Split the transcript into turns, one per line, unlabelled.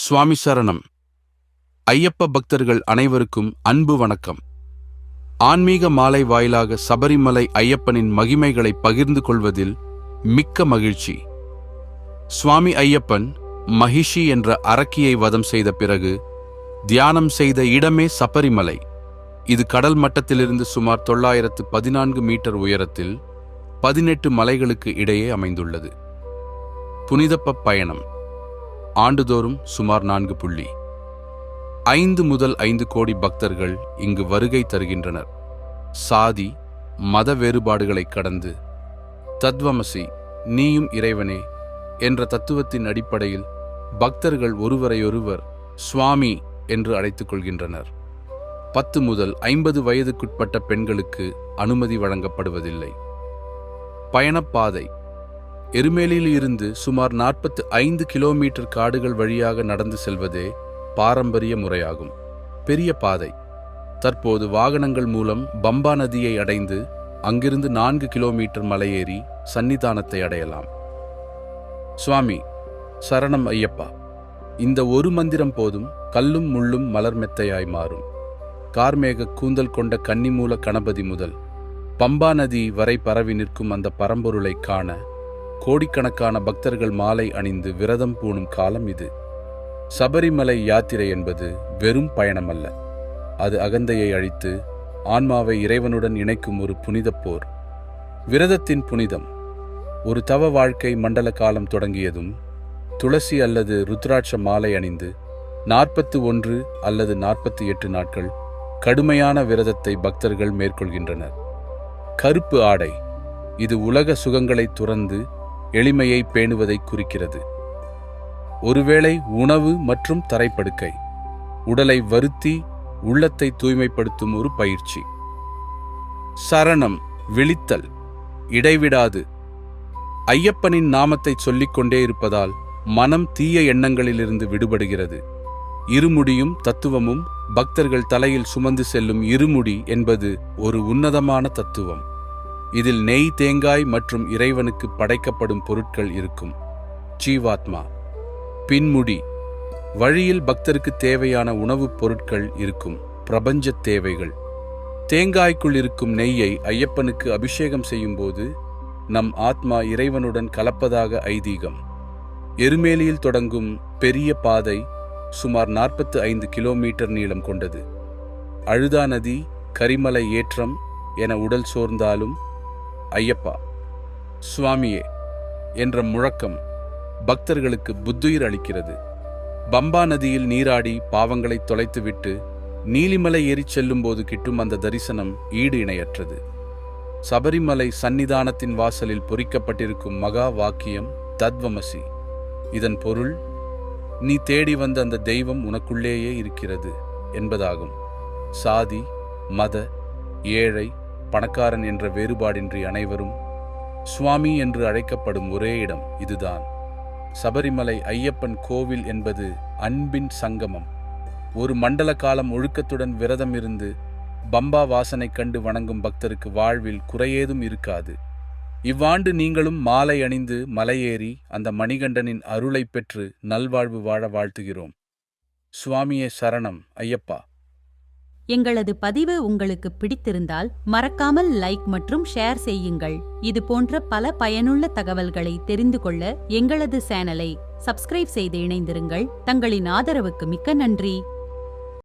சுவாமி சரணம். ஐயப்ப பக்தர்கள் அனைவருக்கும் அன்பு வணக்கம். ஆன்மீக மாலை வாயிலாக சபரிமலை ஐயப்பனின் மகிமைகளை பகிர்ந்து கொள்வதில் மிக்க மகிழ்ச்சி. சுவாமி ஐயப்பன் மகிஷி என்ற அரக்கியை வதம் செய்த பிறகு தியானம் செய்த இடமே சபரிமலை. இது கடல் மட்டத்திலிருந்து சுமார் 914 மீட்டர் உயரத்தில் 18 மலைகளுக்கு இடையே அமைந்துள்ளது. புனிதப்ப பயணம் ஆண்டுதோறும் சுமார் 4.5 முதல் 5 கோடி பக்தர்கள் இங்கு வருகை தருகின்றனர். சாதி மத வேறுபாடுகளை கடந்து தத்வமசி, நீயும் இறைவனே என்ற தத்துவத்தின் அடிப்படையில் பக்தர்கள் ஒருவரையொருவர் சுவாமி என்று அழைத்துக் கொள்கின்றனர். 10 முதல் 50 வயதுக்குட்பட்ட பெண்களுக்கு அனுமதி வழங்கப்படுவதில்லை. பயணப்பாதை எருமேலியில் இருந்து சுமார் 45 கிலோமீட்டர் காடுகள் வழியாக நடந்து செல்வதே பாரம்பரிய முறையாகும். பெரிய பாதை தற்போது வாகனங்கள் மூலம் பம்பா நதியை அடைந்து அங்கிருந்து 4 கிலோமீட்டர் மலையேறி சன்னிதானத்தை அடையலாம். சுவாமி சரணம் ஐயப்பா. இந்த ஒரு மந்திரம் போதும் கல்லும் முள்ளும் மலர் மெத்தையாய் மாறும். கார்மேக கூந்தல் கொண்ட கன்னிமூல கணபதி முதல் பம்பா நதி வரை பரவி நிற்கும் அந்த பரம்பொருளை காண கோடிக்கணக்கான பக்தர்கள் மாலை அணிந்து விரதம் பூணும் காலம் இது. சபரிமலை யாத்திரை என்பது வெறும் பயணமல்ல, அது அகந்தையை அழித்து ஆன்மாவை இறைவனுடன் இணைக்கும் ஒரு புனித போர். விரதத்தின் புனிதம். ஒரு தவ வாழ்க்கை மண்டல காலம் தொடங்கியதும் துளசி அல்லது ருத்ராட்ச மாலை அணிந்து 41 அல்லது 48 நாட்கள் கடுமையான விரதத்தை பக்தர்கள் மேற்கொள்கின்றனர். கருப்பு ஆடை. இது உலக சுகங்களை துறந்து எளிமையை பேணுவதை குறிக்கிறது. ஒருவேளை உணவு மற்றும் தரைப்படுக்கை. உடலை வருத்தி உள்ளத்தை தூய்மைப்படுத்தும் ஒரு பயிற்சி. சரணம் விழித்தல். இடைவிடாது ஐயப்பனின் நாமத்தை சொல்லிக்கொண்டே இருப்பதால் மனம் தீய எண்ணங்களிலிருந்து விடுபடுகிறது. இருமுடியும் தத்துவமும். பக்தர்கள் தலையில் சுமந்து செல்லும் இருமுடி என்பது ஒரு உன்னதமான தத்துவம். இதில் நெய், தேங்காய் மற்றும் இறைவனுக்கு படைக்கப்படும் பொருட்கள் இருக்கும். ஜீவாத்மா. பின்முடி. வழியில் பக்தருக்கு தேவையான உணவுப் பொருட்கள் இருக்கும். பிரபஞ்ச தேவைகள். தேங்காய்க்குள் இருக்கும் நெய்யை ஐயப்பனுக்கு அபிஷேகம் செய்யும்போது நம் ஆத்மா இறைவனுடன் கலப்பதாக ஐதீகம். எருமேலியில் தொடங்கும் பெரிய பாதை சுமார் 45 கிலோமீட்டர் நீளம் கொண்டது. அழுதா நதி, கரிமலை ஏற்றம் என உடல் சோர்ந்தாலும் ஐயப்பா சுவாமியே என்ற முழக்கம் பக்தர்களுக்கு புத்துயிர் அளிக்கிறது. பம்பா நதியில் நீராடி பாவங்களை தொலைத்துவிட்டு நீலிமலை ஏறிச் செல்லும் போது கிட்டும் அந்த தரிசனம் ஈடு இணையற்றது. சபரிமலை சன்னிதானத்தின் வாசலில் பொறிக்கப்பட்டிருக்கும் மகா வாக்கியம் தத்வமசி. இதன் பொருள், நீ தேடி வந்த அந்த தெய்வம் உனக்குள்ளேயே இருக்கிறது என்பதாகும். சாதி மத, ஏழை பணக்காரன் என்ற வேறுபாடின்றி அனைவரும் சுவாமி என்று அழைக்கப்படும் ஒரே இடம் இதுதான். சபரிமலை ஐயப்பன் கோவில் என்பது அன்பின் சங்கமம். ஒரு மண்டல காலம் ஒழுக்கத்துடன் விரதம் இருந்து பம்பா வாசனை கண்டு வணங்கும் பக்தருக்கு வாழ்வில் குறையேதும் இருக்காது. இவ்வாண்டு நீங்களும் மாலை அணிந்து மலையேறி அந்த மணிகண்டனின் அருளை பெற்று நல்வாழ்வு வாழ வாழ்த்துகிறோம். சுவாமியே சரணம் ஐயப்பா.
எங்களது பதிவு உங்களுக்கு பிடித்திருந்தால் மறக்காமல் லைக் மற்றும் ஷேர் செய்யுங்கள். இது போன்ற பல பயனுள்ள தகவல்களை தெரிந்து கொள்ள எங்களது சேனலை சப்ஸ்கிரைப் செய்து இணைந்திருங்கள். தங்களின் ஆதரவுக்கு மிக்க நன்றி.